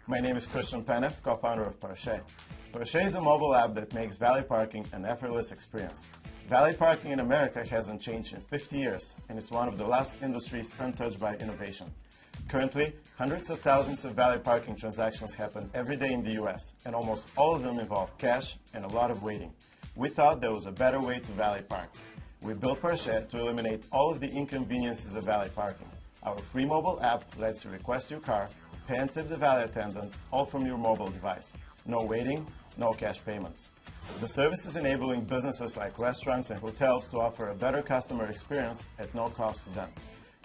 My name is Christian Penev, co-founder of Parche. Parche is a mobile app that makes valet parking an effortless experience. Valet parking in America hasn't changed in 50 years and is one of the last industries untouched by innovation. Currently, hundreds of thousands of valet parking transactions happen every day in the US, and almost all of them involve cash and a lot of waiting. We thought there was a better way to valet park. We built Parche to eliminate all of the inconveniences of valet parking. Our free mobile app lets you request your car, pay and tip the valet attendant, all from your mobile device. No waiting, no cash payments. The service is enabling businesses like restaurants and hotels to offer a better customer experience at no cost to them.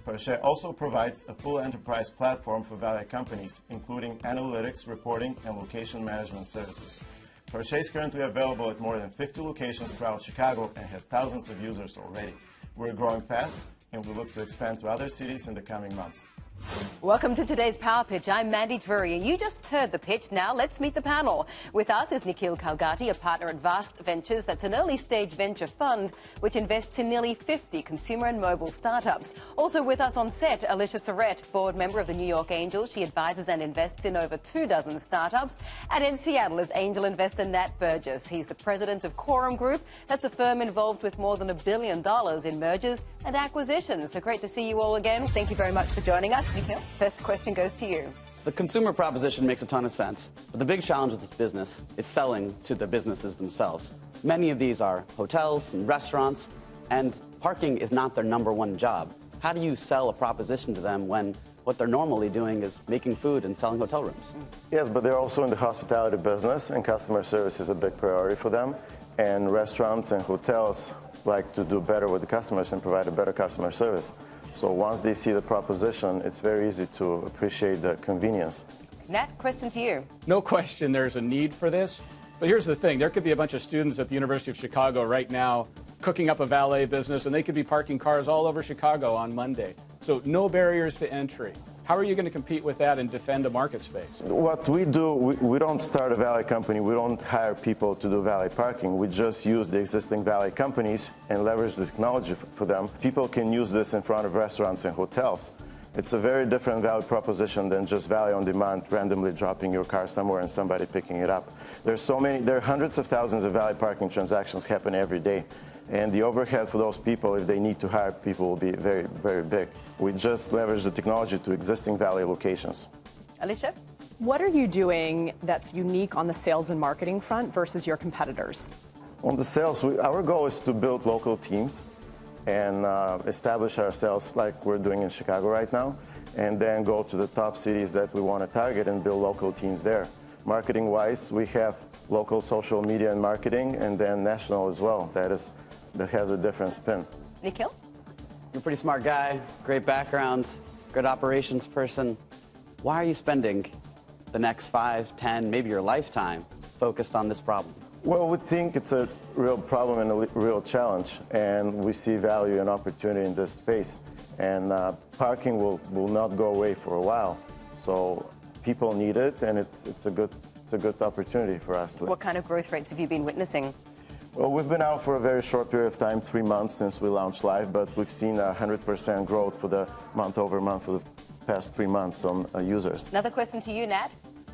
Parche also provides a full enterprise platform for valet companies, including analytics, reporting, and location management services. Parche is currently available at more than 50 locations throughout Chicago and has thousands of users already. We're growing fast, and we look to expand to other cities in the coming months. Welcome to today's PowerPitch. I'm Mandy Drury. You just heard the pitch. Now let's meet the panel. With us is Nikhil Kalgati, a partner at Vast Ventures. That's an early-stage venture fund which invests in nearly 50 consumer and mobile startups. Also with us on set, Alicia Surrett, board member of the New York Angels. She advises and invests in over 24 startups. And in Seattle is angel investor Nat Burgess. He's the president of Quorum Group. That's a firm involved with more than $1 billion in mergers and acquisitions. So great to see you all again. Thank you very much for joining us. Nikhil, first question goes to you. The consumer proposition makes a ton of sense, but the big challenge with this business is selling to the businesses themselves. Many of these are hotels and restaurants, and parking is not their #1 job. How do you sell a proposition to them when what they're normally doing is making food and selling hotel rooms? Yes, but they're also in the hospitality business, and customer service is a big priority for them. And restaurants and hotels like to do better with the customers and provide a better customer service. So once they see the proposition, it's very easy to appreciate the convenience. Nat, question to you. No question there's a need for this. But here's the thing. There could be a bunch of students at the University of Chicago right now cooking up a valet business, and they could be parking cars all over Chicago on Monday. So no barriers to entry. How are you going to compete with that and defend a market space? What we do, we don't start a valet company. We don't hire people to do valet parking. We just use the existing valet companies and leverage the technology for them. People can use this in front of restaurants and hotels. It's a very different value proposition than just valet on demand, randomly dropping your car somewhere and somebody picking it up. There are hundreds of thousands of valet parking transactions happen every day. And the overhead for those people, if they need to hire people, will be very, very big. We just leverage the technology to existing valet locations. Alicia? What are you doing that's unique on the sales and marketing front versus your competitors? On the sales, our goal is to build local teams and establish ourselves like we're doing in Chicago right now, and then go to the top cities that we want to target and build local teams there. Marketing-wise, we have local social media and marketing, and then national as well. That has a different spin. Nikhil? You're a pretty smart guy, great background, good operations person. Why are you spending the next 5, 10, maybe your lifetime focused on this problem? Well, we think it's a real problem and a real challenge, and we see value and opportunity in this space. And parking will not go away for a while. So people need it, and it's a good opportunity for us. What kind of growth rates have you been witnessing? Well, we've been out for a very short period of time, 3 months since we launched live, but we've seen 100% growth for the month-over-month for the past 3 months on users. Another question to you, Nat.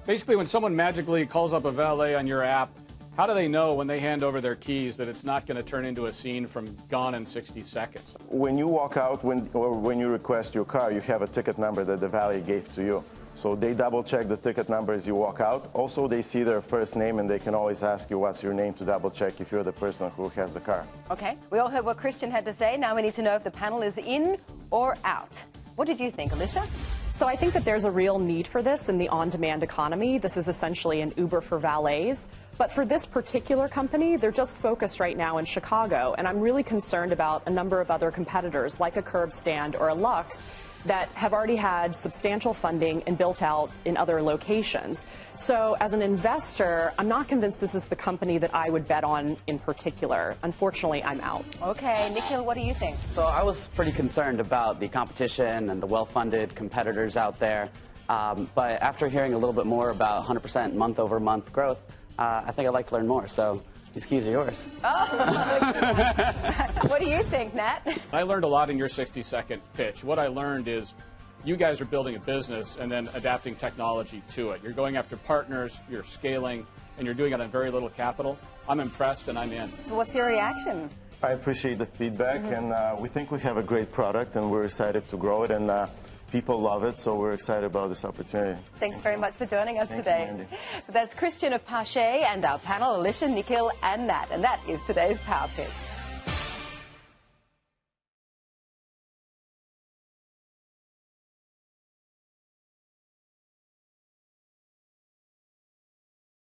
Basically, when someone magically calls up a valet on your app, how do they know when they hand over their keys that it's not going to turn into a scene from Gone in 60 Seconds? When you walk out or when you request your car, you have a ticket number that the valet gave to you. So they double-check the ticket number as you walk out. Also, they see their first name, and they can always ask you what's your name to double-check if you're the person who has the car. Okay, we all heard what Christian had to say. Now we need to know if the panel is in or out. What did you think, Alicia? So I think that there's a real need for this in the on-demand economy. This is essentially an Uber for valets. But for this particular company, they're just focused right now in Chicago. And I'm really concerned about a number of other competitors, like a Curb Stand or a Lux, that have already had substantial funding and built out in other locations. So as an investor, I'm not convinced this is the company that I would bet on in particular. Unfortunately, I'm out. Okay, Nikhil, what do you think? So I was pretty concerned about the competition and the well-funded competitors out there. But after hearing a little bit more about 100% month-over-month growth, I think I'd like to learn more. So these keys are yours. Oh. What do you think, Nat? I learned a lot in your 60-second pitch. What I learned is You guys are building a business and then adapting technology to it. You're going after partners, you're scaling, and you're doing it on very little capital. I'm impressed and I'm in. So what's your reaction? I appreciate the feedback, and we think we have a great product, and we're excited to grow it, and people love it, so we're excited about this opportunity. Thanks very much for joining us Thank today. you, Mandy. So that's Christian of Parche and our panel, Alicia, Nikhil, and Nat. And that is today's Power Pitch.